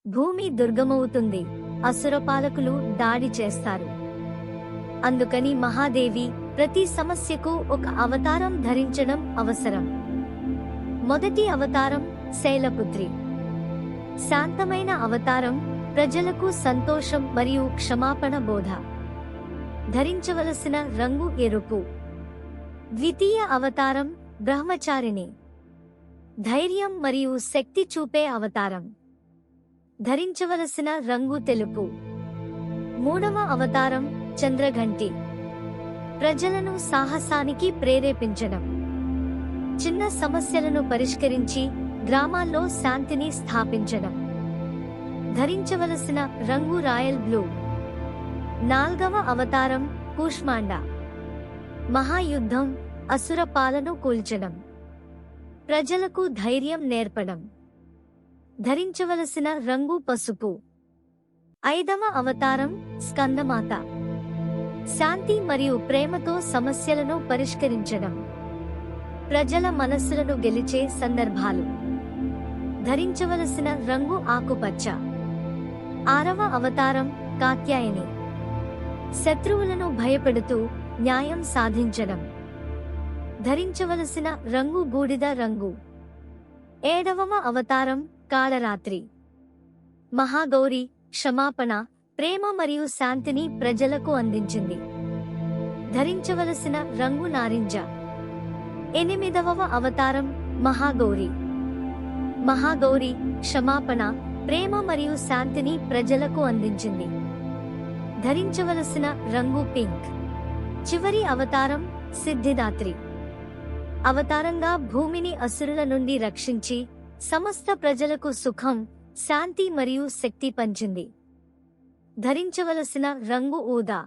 భూమి దుర్గమవుతుంది, అసురపాలకులు దాడి చేస్తారు. అందుకని మహాదేవి ప్రతి సమస్యకు ఒక అవతారం ధరించడం అవసరం. మొదటి అవతారం శైలపుత్రి. శాంతమైన అవతారం, ప్రజలకు సంతోషం మరియు క్షమాపణ బోధ. ధరించవలసిన రంగు ఎరుపు. ద్వితీయ అవతారం బ్రహ్మచారిణి. ధైర్యం మరియు శక్తి చూపే అవతారం. ధరించవలసిన రంగు తెలుపు. మూడవ అవతారం చంద్రఘంటి. ప్రజలను సాహసానికి ప్రేరేపించడం. చిన్న సమస్యలను పరిష్కరించి గ్రామాల్లో శాంతిని స్థాపించడం. ధరించవలసిన రంగు రాయల్ బ్లూ. నాల్గవ అవతారం కూష్మాండ. మహాయుద్ధం, అసుర పాలను కూల్చడం. ప్రజలకు ధైర్యం నేర్పడం. ధరించవలసిన రంగు పసుపు. ఐదవ అవతారం స్కందమాత. శాంతి మరియు ప్రేమతో సమస్యలను పరిష్కరించడం. ప్రజల మనస్సులను గెలిచే సందర్భాలు. ధరించవలసిన రంగు ఆకుపచ్చ. ఆరవ అవతారం కాత్యాయని. శత్రువులను భయపెడుతూ న్యాయం సాధించడం. ధరించవలసిన రంగు బూడిద రంగు. ఏడవ అవతారం కాళరాత్రి. మహాగౌరి క్షమాపణ, ప్రేమ మరియు శాంతిని ప్రజలకు అందించింది. ధరించవలసిన రంగు నారింజ. ఎనిమిదవ అవతారం మహాగౌరి. మహాగౌరి క్షమాపణ, ప్రేమ మరియు శాంతిని ప్రజలకు అందించింది. ధరించవలసిన రంగు పింక్. చివరి అవతారం సిద్ధిదాత్రి. అవతారంగా భూమిని అసురుల నుండి రక్షించి సమస్త ప్రజలకు సుఖం, శాంతి మరియు శక్తి పంచింది. ధరించవలసిన రంగు ఊదా.